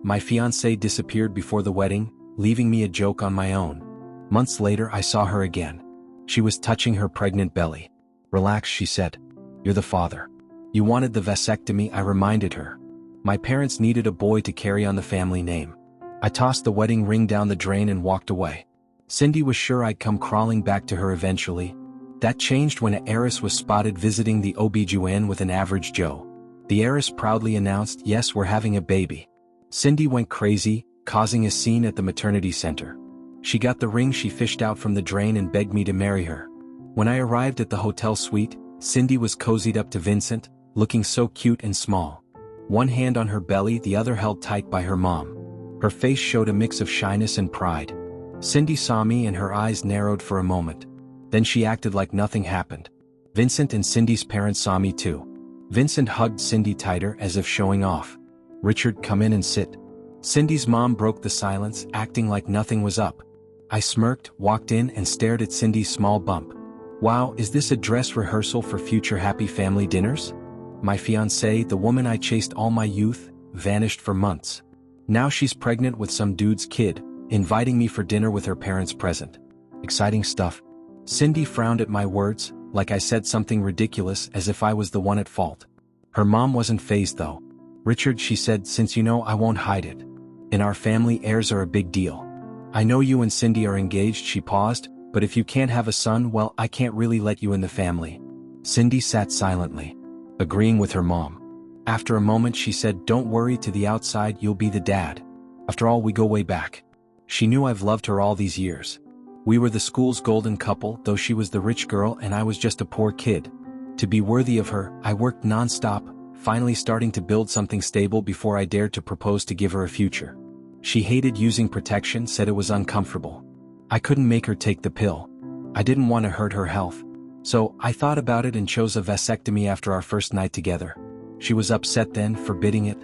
My fiancée disappeared before the wedding, leaving me a joke on my own. Months later I saw her again. She was touching her pregnant belly. "Relax," she said. "You're the father." "You wanted the vasectomy," I reminded her. "My parents needed a boy to carry on the family name." I tossed the wedding ring down the drain and walked away. Cindy was sure I'd come crawling back to her eventually. That changed when an heiress was spotted visiting the OB/GYN with an average Joe. The heiress proudly announced, "Yes, we're having a baby." Cindy went crazy, causing a scene at the maternity center. She got the ring she fished out from the drain and begged me to marry her. When I arrived at the hotel suite, Cindy was cozied up to Vincent, looking so cute and small. One hand on her belly, the other held tight by her mom. Her face showed a mix of shyness and pride. Cindy saw me and her eyes narrowed for a moment. Then she acted like nothing happened. Vincent and Cindy's parents saw me too. Vincent hugged Cindy tighter as if showing off. "Richard, come in and sit." Cindy's mom broke the silence, acting like nothing was up. I smirked, walked in and stared at Cindy's small bump. "Wow, is this a dress rehearsal for future happy family dinners?" My fiancée, the woman I chased all my youth, vanished for months. Now she's pregnant with some dude's kid, inviting me for dinner with her parents present. Exciting stuff. Cindy frowned at my words, like I said something ridiculous, as if I was the one at fault. Her mom wasn't fazed though. "Richard," she said, "since you know, I won't hide it. In our family, heirs are a big deal. I know you and Cindy are engaged," she paused, "but if you can't have a son, well, I can't really let you in the family." Cindy sat silently, agreeing with her mom. After a moment she said, "Don't worry, to the outside you'll be the dad. After all, we go way back." She knew I've loved her all these years. We were the school's golden couple, though she was the rich girl and I was just a poor kid. To be worthy of her, I worked non-stop, finally starting to build something stable before I dared to propose to give her a future. She hated using protection, said it was uncomfortable. I couldn't make her take the pill. I didn't want to hurt her health. So, I thought about it and chose a vasectomy after our first night together. She was upset then, forbidding it.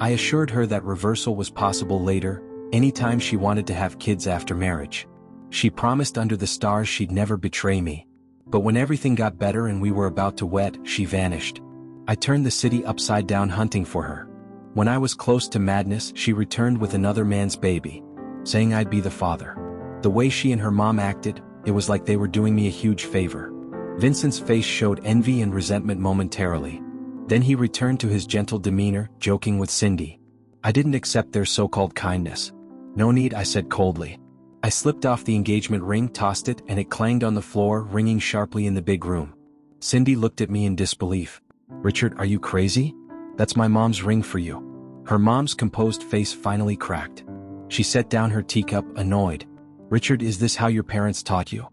I assured her that reversal was possible later, anytime she wanted to have kids after marriage. She promised under the stars she'd never betray me. But when everything got better and we were about to wed, she vanished. I turned the city upside down hunting for her. When I was close to madness, she returned with another man's baby, saying I'd be the father. The way she and her mom acted, it was like they were doing me a huge favor. Vincent's face showed envy and resentment momentarily. Then he returned to his gentle demeanor, joking with Cindy. I didn't accept their so-called kindness. "No need," I said coldly. I slipped off the engagement ring, tossed it, and it clanged on the floor, ringing sharply in the big room. Cindy looked at me in disbelief. "Richard, are you crazy? That's my mom's ring for you." Her mom's composed face finally cracked. She set down her teacup, annoyed. "Richard, is this how your parents taught you?"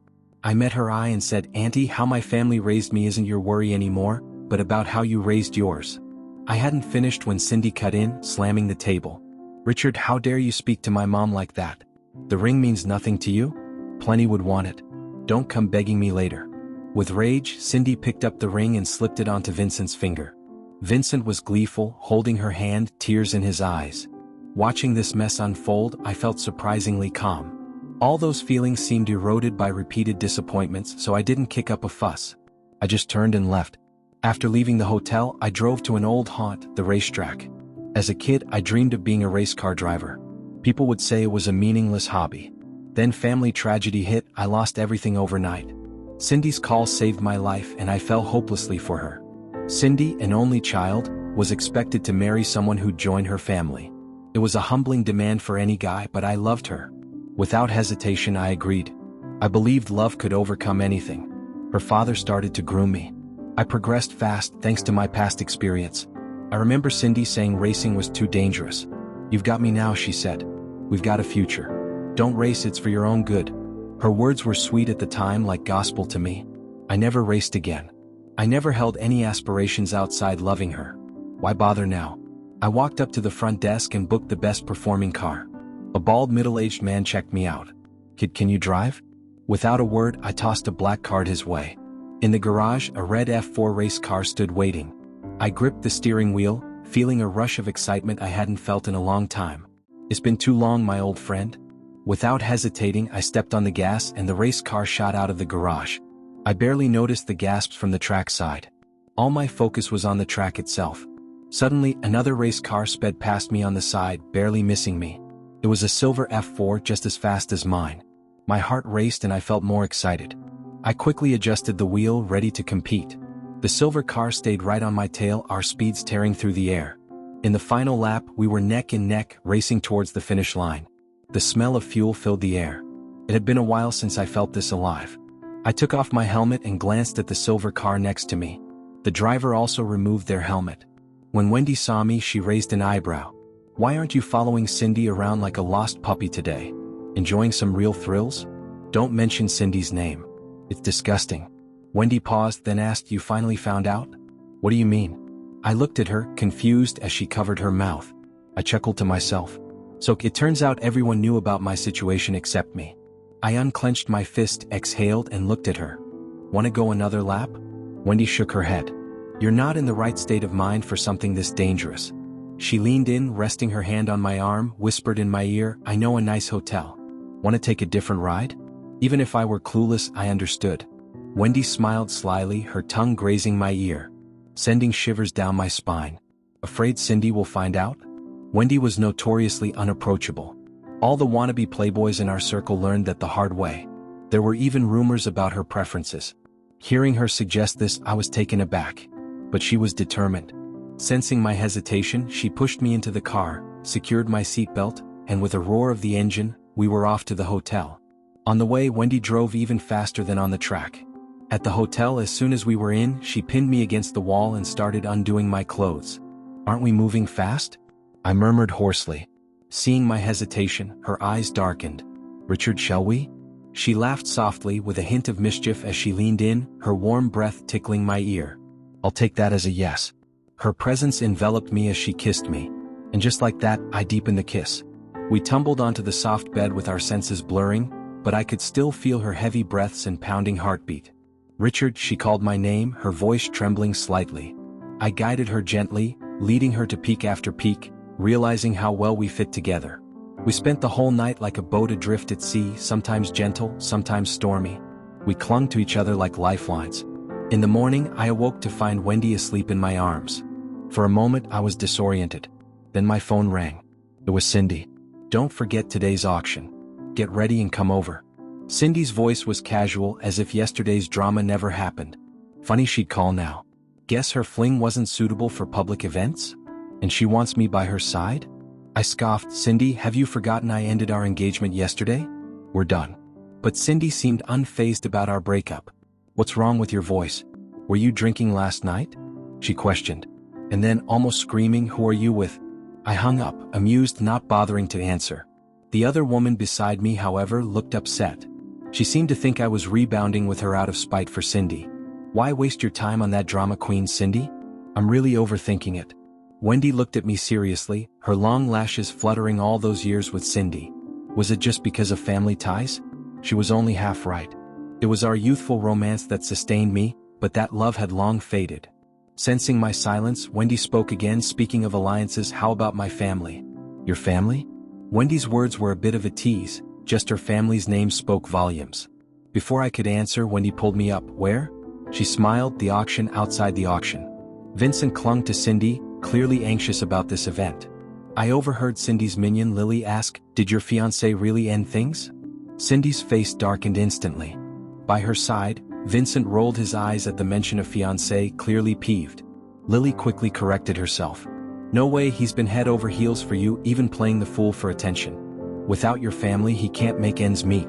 I met her eye and said, "Auntie, how my family raised me isn't your worry anymore, but about how you raised yours." I hadn't finished when Cindy cut in, slamming the table. "Richard, how dare you speak to my mom like that? The ring means nothing to you? Plenty would want it. Don't come begging me later." With rage, Cindy picked up the ring and slipped it onto Vincent's finger. Vincent was gleeful, holding her hand, tears in his eyes. Watching this mess unfold, I felt surprisingly calm. All those feelings seemed eroded by repeated disappointments, so I didn't kick up a fuss. I just turned and left. After leaving the hotel, I drove to an old haunt, the racetrack. As a kid, I dreamed of being a race car driver. People would say it was a meaningless hobby. Then family tragedy hit, I lost everything overnight. Cindy's call saved my life and I fell hopelessly for her. Cindy, an only child, was expected to marry someone who'd join her family. It was a humbling demand for any guy, but I loved her. Without hesitation, I agreed. I believed love could overcome anything. Her father started to groom me. I progressed fast thanks to my past experience. I remember Cindy saying racing was too dangerous. "You've got me now," she said. "We've got a future. Don't race, it's for your own good." Her words were sweet at the time, like gospel to me. I never raced again. I never held any aspirations outside loving her. Why bother now? I walked up to the front desk and booked the best performing car. A bald middle-aged man checked me out. "Kid, can you drive?" Without a word, I tossed a black card his way. In the garage, a red F4 race car stood waiting. I gripped the steering wheel, feeling a rush of excitement I hadn't felt in a long time. "It's been too long, my old friend." Without hesitating, I stepped on the gas and the race car shot out of the garage. I barely noticed the gasps from the track side. All my focus was on the track itself. Suddenly, another race car sped past me on the side, barely missing me. It was a silver F4 just as fast as mine. My heart raced and I felt more excited. I quickly adjusted the wheel, ready to compete. The silver car stayed right on my tail, our speeds tearing through the air. In the final lap, we were neck and neck, racing towards the finish line. The smell of fuel filled the air. It had been a while since I felt this alive. I took off my helmet and glanced at the silver car next to me. The driver also removed their helmet. When Wendy saw me, she raised an eyebrow. "Why aren't you following Cindy around like a lost puppy today? Enjoying some real thrills?" "Don't mention Cindy's name. It's disgusting." Wendy paused, then asked, "You finally found out?" "What do you mean?" I looked at her, confused, as she covered her mouth. I chuckled to myself. So it turns out everyone knew about my situation except me. I unclenched my fist, exhaled, and looked at her. "Want to go another lap?" Wendy shook her head. "You're not in the right state of mind for something this dangerous." She leaned in, resting her hand on my arm, whispered in my ear, "I know a nice hotel. Want to take a different ride?" Even if I were clueless, I understood. Wendy smiled slyly, her tongue grazing my ear, sending shivers down my spine. "Afraid Cindy will find out?" Wendy was notoriously unapproachable. All the wannabe playboys in our circle learned that the hard way. There were even rumors about her preferences. Hearing her suggest this, I was taken aback. But she was determined. Sensing my hesitation, she pushed me into the car, secured my seatbelt, and with a roar of the engine, we were off to the hotel. On the way, Wendy drove even faster than on the track. At the hotel, as soon as we were in, she pinned me against the wall and started undoing my clothes. "Aren't we moving fast?" I murmured hoarsely. Seeing my hesitation, her eyes darkened. "Richard, shall we?" She laughed softly with a hint of mischief as she leaned in, her warm breath tickling my ear. "I'll take that as a yes." Her presence enveloped me as she kissed me. And just like that, I deepened the kiss. We tumbled onto the soft bed with our senses blurring, but I could still feel her heavy breaths and pounding heartbeat. "Richard," she called my name, her voice trembling slightly. I guided her gently, leading her to peak after peak, realizing how well we fit together. We spent the whole night like a boat adrift at sea, sometimes gentle, sometimes stormy. We clung to each other like lifelines. In the morning, I awoke to find Wendy asleep in my arms. For a moment, I was disoriented. Then my phone rang. It was Cindy. "Don't forget today's auction. Get ready and come over." Cindy's voice was casual, as if yesterday's drama never happened. Funny she'd call now. Guess her fling wasn't suitable for public events? And she wants me by her side? I scoffed. "Cindy, have you forgotten I ended our engagement yesterday? We're done." But Cindy seemed unfazed about our breakup. "What's wrong with your voice? Were you drinking last night?" she questioned. And then, almost screaming, "Who are you with?" I hung up, amused, not bothering to answer. The other woman beside me, however, looked upset. She seemed to think I was rebounding with her out of spite for Cindy. "Why waste your time on that drama queen, Cindy? I'm really overthinking it." Wendy looked at me seriously, her long lashes fluttering. "All those years with Cindy. Was it just because of family ties?" She was only half right. It was our youthful romance that sustained me, but that love had long faded. Sensing my silence, Wendy spoke again, "Speaking of alliances, how about my family?" "Your family?" Wendy's words were a bit of a tease, just her family's name spoke volumes. Before I could answer, Wendy pulled me up. "Where?" She smiled. "The auction, outside the auction." Vincent clung to Cindy, clearly anxious about this event. I overheard Cindy's minion Lily ask, "Did your fiancé really end things?" Cindy's face darkened instantly. By her side, Vincent rolled his eyes at the mention of fiancé, clearly peeved. Lily quickly corrected herself. "No way, he's been head over heels for you, even playing the fool for attention. Without your family, he can't make ends meet."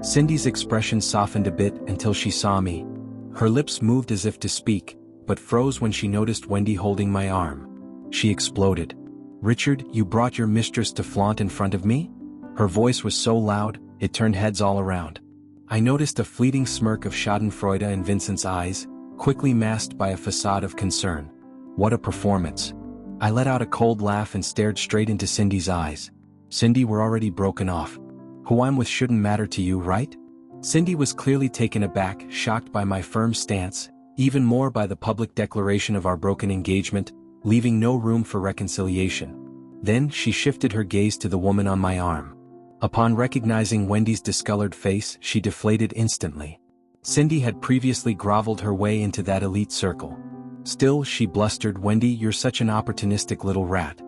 Cindy's expression softened a bit until she saw me. Her lips moved as if to speak, but froze when she noticed Wendy holding my arm. She exploded. "Richard, you brought your mistress to flaunt in front of me?" Her voice was so loud, it turned heads all around. I noticed a fleeting smirk of schadenfreude in Vincent's eyes, quickly masked by a facade of concern. What a performance. I let out a cold laugh and stared straight into Cindy's eyes. "Cindy, we're already broken off. Who I'm with shouldn't matter to you, right?" Cindy was clearly taken aback, shocked by my firm stance, even more by the public declaration of our broken engagement, leaving no room for reconciliation. Then she shifted her gaze to the woman on my arm. Upon recognizing Wendy's discolored face, she deflated instantly. Cindy had previously groveled her way into that elite circle. Still, she blustered, Wendy, you're such an opportunistic little rat.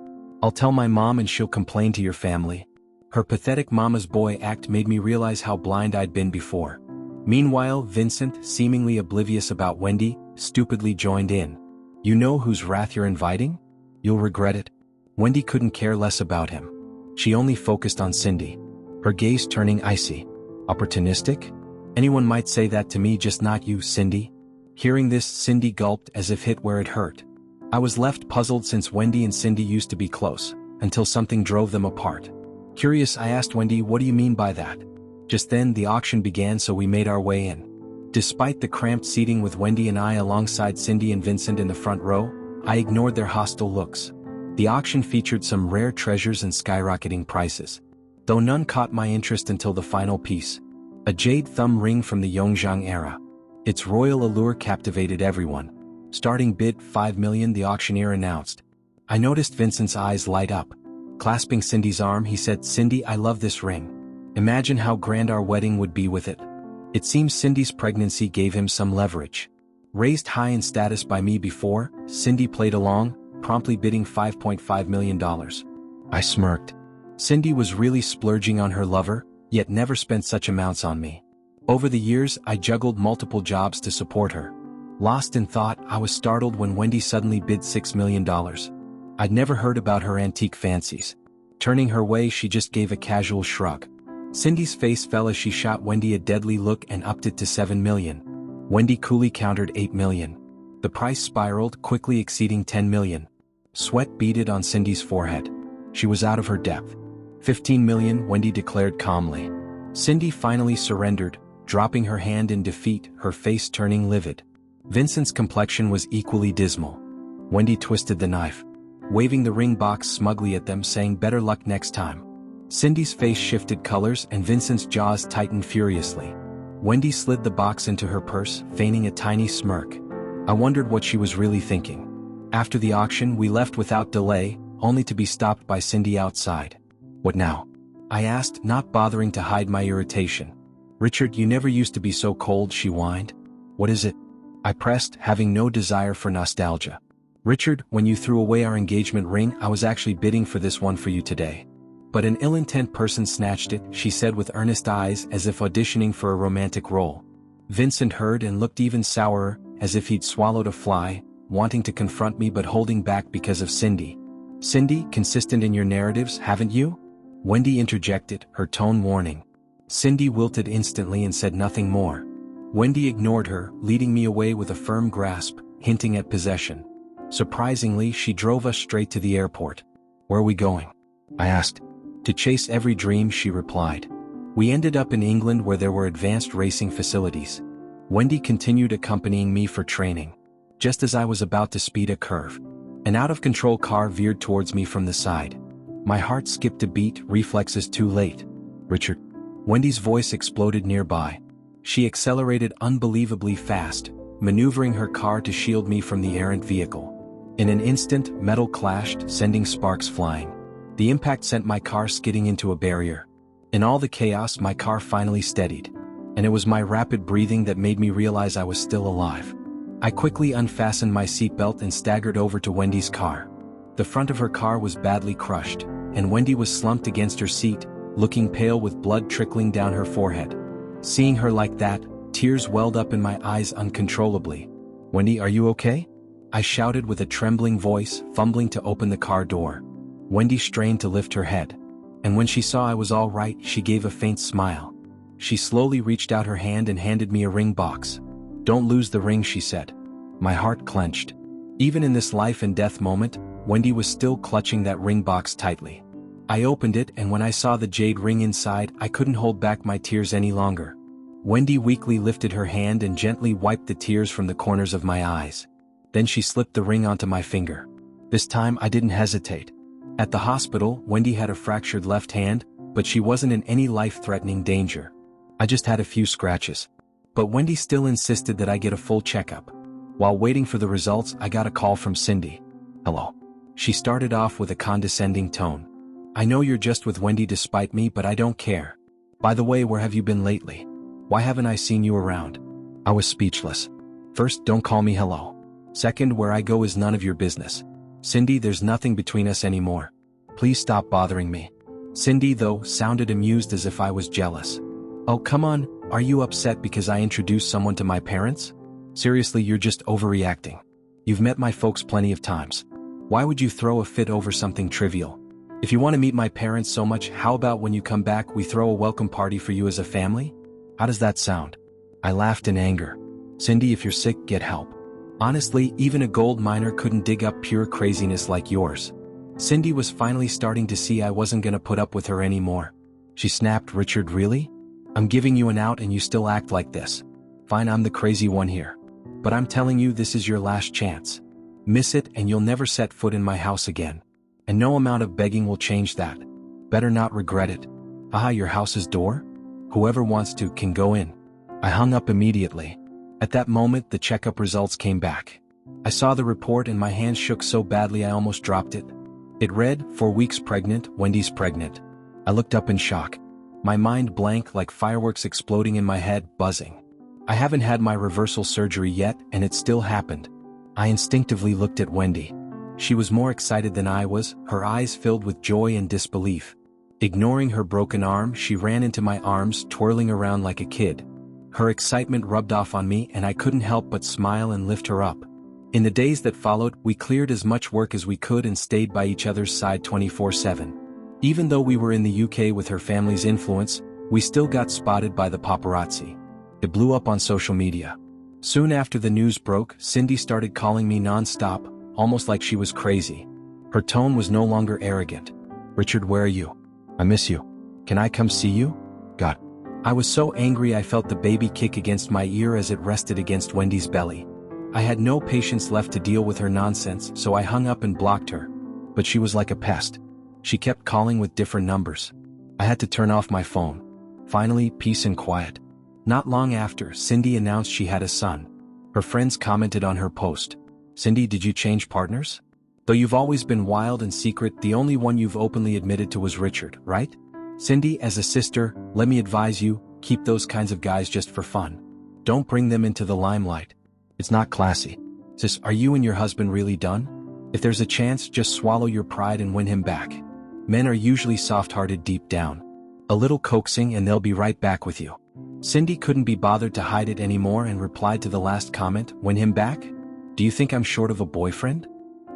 I'll tell my mom and she'll complain to your family. Her pathetic mama's boy act made me realize how blind I'd been before. Meanwhile, Vincent, seemingly oblivious about Wendy, stupidly joined in. You know whose wrath you're inviting? You'll regret it. Wendy couldn't care less about him. She only focused on Cindy. Her gaze turning icy. Opportunistic? Anyone might say that to me, just not you, Cindy. Hearing this, Cindy gulped as if hit where it hurt. I was left puzzled since Wendy and Cindy used to be close, until something drove them apart. Curious, I asked Wendy, what do you mean by that? Just then the auction began, so we made our way in. Despite the cramped seating with Wendy and I alongside Cindy and Vincent in the front row, I ignored their hostile looks. The auction featured some rare treasures and skyrocketing prices, though none caught my interest until the final piece. A jade thumb ring from the Yongzheng era. Its royal allure captivated everyone. Starting bid $5 million, the auctioneer announced. I noticed Vincent's eyes light up. Clasping Cindy's arm, he said, Cindy, I love this ring. Imagine how grand our wedding would be with it. It seems Cindy's pregnancy gave him some leverage. Raised high in status by me before, Cindy played along, promptly bidding $5.5 million. I smirked. Cindy was really splurging on her lover, yet never spent such amounts on me. Over the years, I juggled multiple jobs to support her. Lost in thought, I was startled when Wendy suddenly bid $6 million. I'd never heard about her antique fancies. Turning her way, she just gave a casual shrug. Cindy's face fell as she shot Wendy a deadly look and upped it to $7 million. Wendy coolly countered $8 million. The price spiraled, quickly exceeding $10 million. Sweat beaded on Cindy's forehead. She was out of her depth. $15 million, Wendy declared calmly. Cindy finally surrendered, dropping her hand in defeat, her face turning livid. Vincent's complexion was equally dismal. Wendy twisted the knife, waving the ring box smugly at them, saying better luck next time. Cindy's face shifted colors and Vincent's jaws tightened furiously. Wendy slid the box into her purse, feigning a tiny smirk. I wondered what she was really thinking. After the auction, we left without delay, only to be stopped by Cindy outside. What now? I asked, not bothering to hide my irritation. Richard, you never used to be so cold, she whined. What is it? I pressed, having no desire for nostalgia. Richard, when you threw away our engagement ring, I was actually bidding for this one for you today. But an ill-intent person snatched it, she said with earnest eyes, as if auditioning for a romantic role. Vincent heard and looked even sourer, as if he'd swallowed a fly, wanting to confront me but holding back because of Cindy. Cindy, consistent in your narratives, haven't you? Wendy interjected, her tone warning. Cindy wilted instantly and said nothing more. Wendy ignored her, leading me away with a firm grasp, hinting at possession. Surprisingly, she drove us straight to the airport. Where are we going? I asked. To chase every dream, she replied. We ended up in England where there were advanced racing facilities. Wendy continued accompanying me for training. Just as I was about to speed a curve, an out-of-control car veered towards me from the side. My heart skipped a beat, reflexes too late. Richard. Wendy's voice exploded nearby. She accelerated unbelievably fast, maneuvering her car to shield me from the errant vehicle. In an instant, metal clashed, sending sparks flying. The impact sent my car skidding into a barrier. In all the chaos, my car finally steadied, and it was my rapid breathing that made me realize I was still alive. I quickly unfastened my seatbelt and staggered over to Wendy's car. The front of her car was badly crushed, and Wendy was slumped against her seat, looking pale with blood trickling down her forehead. Seeing her like that, tears welled up in my eyes uncontrollably. Wendy, are you okay? I shouted with a trembling voice, fumbling to open the car door. Wendy strained to lift her head, and when she saw I was all right, she gave a faint smile. She slowly reached out her hand and handed me a ring box. Don't lose the ring, she said. My heart clenched. Even in this life and death moment, Wendy was still clutching that ring box tightly. I opened it, and when I saw the jade ring inside, I couldn't hold back my tears any longer. Wendy weakly lifted her hand and gently wiped the tears from the corners of my eyes. Then she slipped the ring onto my finger. This time I didn't hesitate. At the hospital, Wendy had a fractured left hand, but she wasn't in any life-threatening danger. I just had a few scratches. But Wendy still insisted that I get a full checkup. While waiting for the results, I got a call from Cindy. Hello. She started off with a condescending tone. I know you're just with Wendy despite me, but I don't care. By the way, where have you been lately? Why haven't I seen you around? I was speechless. First, don't call me hello. Second, where I go is none of your business. Cindy, there's nothing between us anymore. Please stop bothering me. Cindy, though, sounded amused as if I was jealous. Oh, come on, are you upset because I introduced someone to my parents? Seriously, you're just overreacting. You've met my folks plenty of times. Why would you throw a fit over something trivial? If you want to meet my parents so much, how about when you come back we throw a welcome party for you as a family? How does that sound? I laughed in anger. Cindy, if you're sick, get help. Honestly, even a gold miner couldn't dig up pure craziness like yours. Cindy was finally starting to see I wasn't gonna put up with her anymore. She snapped, Richard, really? I'm giving you an out and you still act like this. Fine, I'm the crazy one here. But I'm telling you, this is your last chance. Miss it and you'll never set foot in my house again. And no amount of begging will change that. Better not regret it. Aha, your house's door? Whoever wants to can go in. I hung up immediately. At that moment, the checkup results came back. I saw the report and my hand shook so badly I almost dropped it. It read, 4 weeks pregnant, Wendy's pregnant. I looked up in shock. My mind blank like fireworks exploding in my head, buzzing. I haven't had my reversal surgery yet and it still happened. I instinctively looked at Wendy. She was more excited than I was, her eyes filled with joy and disbelief. Ignoring her broken arm, she ran into my arms, twirling around like a kid. Her excitement rubbed off on me and I couldn't help but smile and lift her up. In the days that followed, we cleared as much work as we could and stayed by each other's side 24/7. Even though we were in the UK with her family's influence, we still got spotted by the paparazzi. It blew up on social media. Soon after the news broke, Cindy started calling me non-stop, almost like she was crazy. Her tone was no longer arrogant. Richard, where are you? I miss you. Can I come see you? God. I was so angry I felt the baby kick against my ear as it rested against Wendy's belly. I had no patience left to deal with her nonsense, so I hung up and blocked her. But she was like a pest. She kept calling with different numbers. I had to turn off my phone. Finally, peace and quiet. Not long after, Cindy announced she had a son. Her friends commented on her post. Cindy, did you change partners? Though you've always been wild and secret, the only one you've openly admitted to was Richard, right? Cindy, as a sister, let me advise you, keep those kinds of guys just for fun. Don't bring them into the limelight. It's not classy. Sis, are you and your husband really done? If there's a chance, just swallow your pride and win him back. Men are usually soft-hearted deep down. A little coaxing and they'll be right back with you. Cindy couldn't be bothered to hide it anymore and replied to the last comment, win him back? Do you think I'm short of a boyfriend?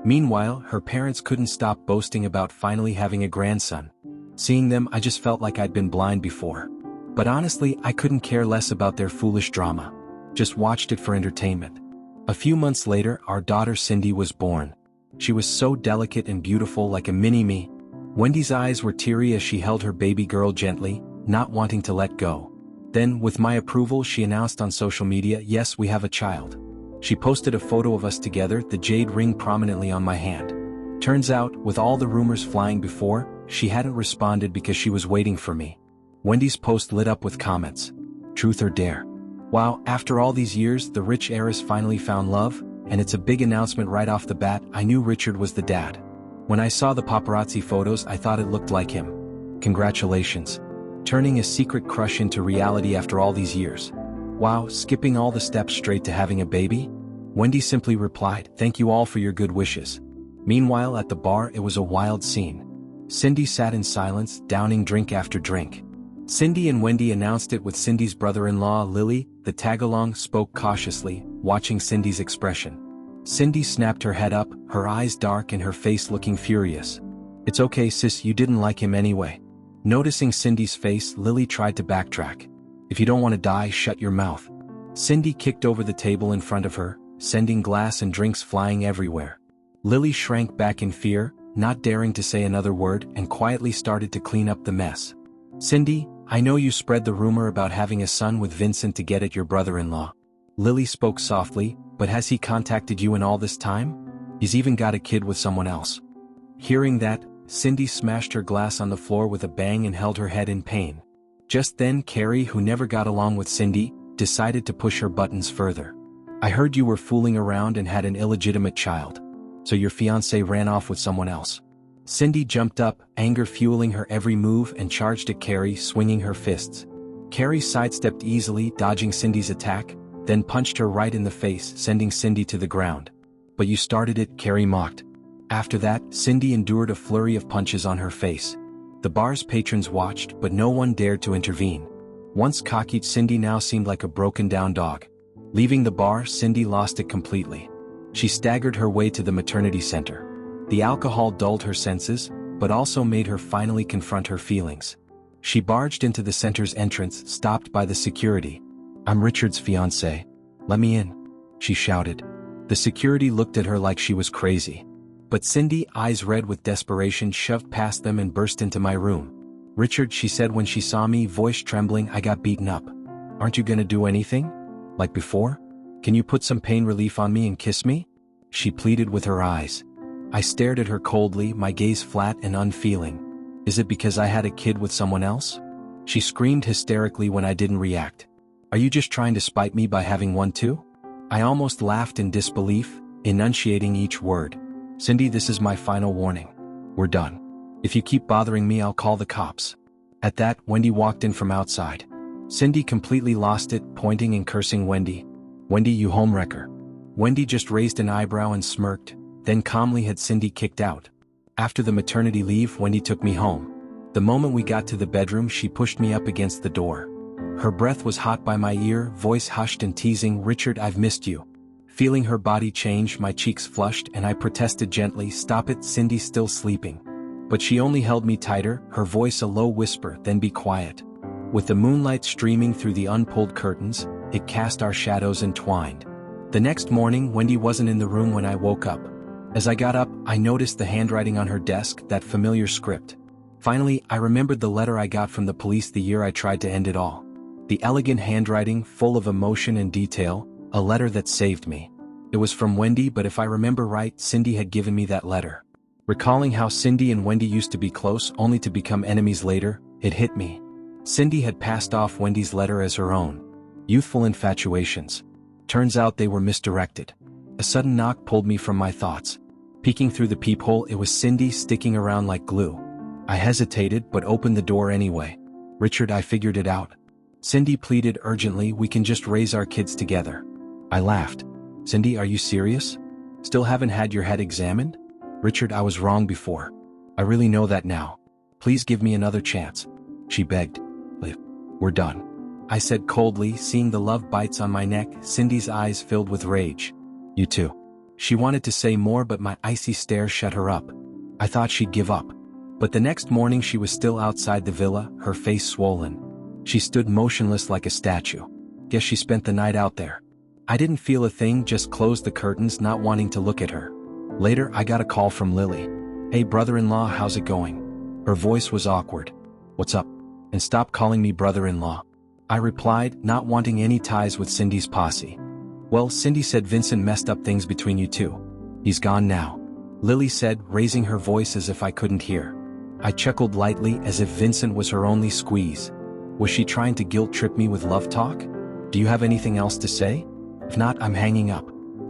Meanwhile, her parents couldn't stop boasting about finally having a grandson. Seeing them, I just felt like I'd been blind before. But honestly, I couldn't care less about their foolish drama. Just watched it for entertainment. A few months later, our daughter Cindy was born. She was so delicate and beautiful, like a mini-me. Wendy's eyes were teary as she held her baby girl gently, not wanting to let go. Then, with my approval, she announced on social media, yes, we have a child. She posted a photo of us together, the jade ring prominently on my hand. Turns out, with all the rumors flying before, she hadn't responded because she was waiting for me. Wendy's post lit up with comments. Truth or dare? Wow, after all these years, the rich heiress finally found love, and it's a big announcement right off the bat. I knew Richard was the dad. When I saw the paparazzi photos, I thought it looked like him. Congratulations. Turning a secret crush into reality after all these years. Wow, skipping all the steps straight to having a baby? Wendy simply replied, thank you all for your good wishes. Meanwhile, at the bar, it was a wild scene. Cindy sat in silence, downing drink after drink. Cindy and Wendy announced it with Cindy's brother-in-law, Lily. The tag-along spoke cautiously, watching Cindy's expression. Cindy snapped her head up, her eyes dark and her face looking furious. It's okay, sis, you didn't like him anyway. Noticing Cindy's face, Lily tried to backtrack. If you don't want to die, shut your mouth. Cindy kicked over the table in front of her, sending glass and drinks flying everywhere. Lily shrank back in fear, not daring to say another word, and quietly started to clean up the mess. Cindy, I know you spread the rumor about having a son with Vincent to get at your brother-in-law. Lily spoke softly, but has he contacted you in all this time? He's even got a kid with someone else. Hearing that, Cindy smashed her glass on the floor with a bang and held her head in pain. Just then Carrie, who never got along with Cindy, decided to push her buttons further. I heard you were fooling around and had an illegitimate child. So your fiancé ran off with someone else. Cindy jumped up, anger fueling her every move, and charged at Carrie, swinging her fists. Carrie sidestepped easily, dodging Cindy's attack, then punched her right in the face, sending Cindy to the ground. But you started it, Carrie mocked. After that, Cindy endured a flurry of punches on her face. The bar's patrons watched, but no one dared to intervene. Once cocky, Cindy now seemed like a broken-down dog. Leaving the bar, Cindy lost it completely. She staggered her way to the maternity center. The alcohol dulled her senses, but also made her finally confront her feelings. She barged into the center's entrance, stopped by the security. "I'm Richard's fiancée. Let me in," she shouted. The security looked at her like she was crazy. But Cindy, eyes red with desperation, shoved past them and burst into my room. "Richard," she said when she saw me, voice trembling, "I got beaten up. Aren't you gonna do anything? Like before? Can you put some pain relief on me and kiss me?" she pleaded with her eyes. I stared at her coldly, my gaze flat and unfeeling. "Is it because I had a kid with someone else?" she screamed hysterically when I didn't react. "Are you just trying to spite me by having one too?" I almost laughed in disbelief, enunciating each word. "Cindy, this is my final warning. We're done. If you keep bothering me, I'll call the cops." At that, Wendy walked in from outside. Cindy completely lost it, pointing and cursing Wendy. "Wendy, you homewrecker." Wendy just raised an eyebrow and smirked, then calmly had Cindy kicked out. After the maternity leave, Wendy took me home. The moment we got to the bedroom, she pushed me up against the door. Her breath was hot by my ear, voice hushed and teasing, "Richard, I've missed you." Feeling her body change, my cheeks flushed and I protested gently, "Stop it, Cindy's still sleeping." But she only held me tighter, her voice a low whisper, "Then be quiet." With the moonlight streaming through the unpulled curtains, it cast our shadows entwined. The next morning, Wendy wasn't in the room when I woke up. As I got up, I noticed the handwriting on her desk, that familiar script. Finally, I remembered the letter I got from the police the year I tried to end it all. The elegant handwriting, full of emotion and detail, a letter that saved me. It was from Wendy, but if I remember right, Cindy had given me that letter. Recalling how Cindy and Wendy used to be close, only to become enemies later, it hit me. Cindy had passed off Wendy's letter as her own. Youthful infatuations. Turns out they were misdirected. A sudden knock pulled me from my thoughts. Peeking through the peephole, it was Cindy, sticking around like glue. I hesitated, but opened the door anyway. "Richard, I figured it out." Cindy pleaded urgently, "We can just raise our kids together." I laughed. "Cindy, are you serious? Still haven't had your head examined?" "Richard, I was wrong before. I really know that now. Please give me another chance," she begged. "We're done," I said coldly, seeing the love bites on my neck. Cindy's eyes filled with rage. "You too." She wanted to say more, but my icy stare shut her up. I thought she'd give up. But the next morning she was still outside the villa, her face swollen. She stood motionless like a statue. Guess she spent the night out there. I didn't feel a thing, just closed the curtains, not wanting to look at her. Later, I got a call from Lily. "Hey brother-in-law, how's it going?" Her voice was awkward. "What's up? And stop calling me brother-in-law," I replied, not wanting any ties with Cindy's posse. "Well, Cindy said Vincent messed up things between you two. He's gone now," Lily said, raising her voice as if I couldn't hear. I chuckled lightly, as if Vincent was her only squeeze. Was she trying to guilt-trip me with love talk? "Do you have anything else to say? If not, I'm hanging up,"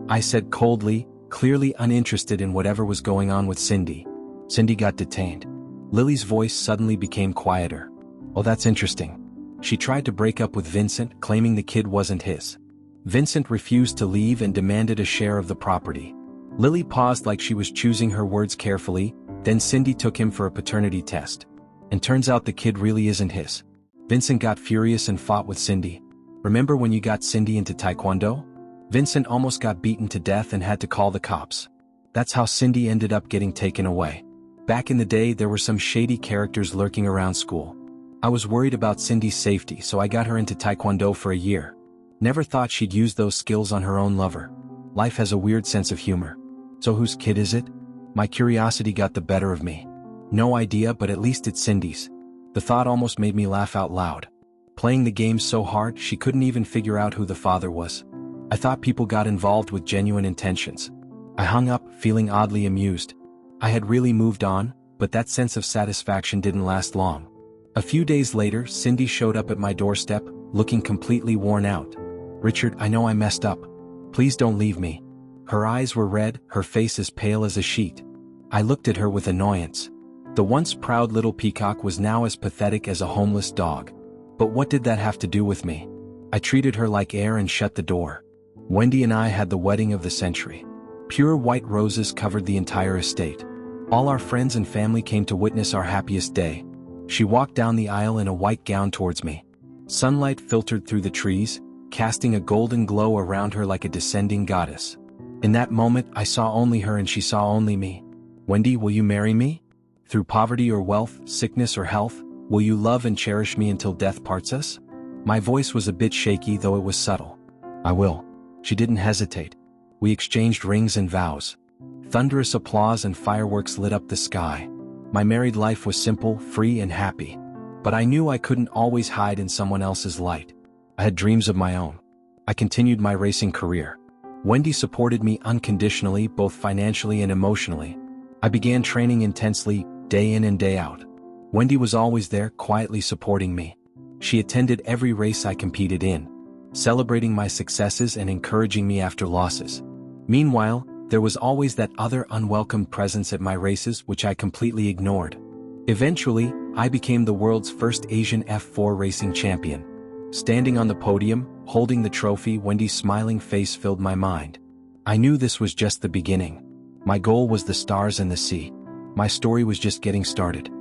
I said coldly, clearly uninterested in whatever was going on with Cindy. "Cindy got detained." Lily's voice suddenly became quieter. "Oh, that's interesting. She tried to break up with Vincent, claiming the kid wasn't his. Vincent refused to leave and demanded a share of the property." Lily paused like she was choosing her words carefully, then Cindy took him for a paternity test. And turns out the kid really isn't his. Vincent got furious and fought with Cindy. "Remember when you got Cindy into Taekwondo? Vincent almost got beaten to death and had to call the cops. That's how Cindy ended up getting taken away. Back in the day, there were some shady characters lurking around school. I was worried about Cindy's safety, so I got her into Taekwondo for a year. Never thought she'd use those skills on her own lover. Life has a weird sense of humor. So whose kid is it?" My curiosity got the better of me. "No idea, but at least it's Cindy's." The thought almost made me laugh out loud. Playing the game so hard, she couldn't even figure out who the father was. I thought people got involved with genuine intentions. I hung up, feeling oddly amused. I had really moved on, but that sense of satisfaction didn't last long. A few days later, Cindy showed up at my doorstep, looking completely worn out. "Richard, I know I messed up. Please don't leave me." Her eyes were red, her face as pale as a sheet. I looked at her with annoyance. The once proud little peacock was now as pathetic as a homeless dog. But what did that have to do with me? I treated her like air and shut the door. Wendy and I had the wedding of the century. Pure white roses covered the entire estate. All our friends and family came to witness our happiest day. She walked down the aisle in a white gown towards me. Sunlight filtered through the trees, casting a golden glow around her like a descending goddess. In that moment, I saw only her and she saw only me. Wendy, will you marry me? Through poverty or wealth, sickness or health, will you love and cherish me until death parts us? My voice was a bit shaky, though it was subtle. I will. She didn't hesitate. We exchanged rings and vows. Thunderous applause and fireworks lit up the sky. My married life was simple, free, and happy. But I knew I couldn't always hide in someone else's light. I had dreams of my own. I continued my racing career. Wendy supported me unconditionally, both financially and emotionally. I began training intensely, day in and day out. Wendy was always there, quietly supporting me. She attended every race I competed in, celebrating my successes and encouraging me after losses. Meanwhile, there was always that other unwelcome presence at my races which I completely ignored. Eventually, I became the world's first Asian F4 racing champion. Standing on the podium, holding the trophy, Wendy's smiling face filled my mind. I knew this was just the beginning. My goal was the stars and the sea. My story was just getting started.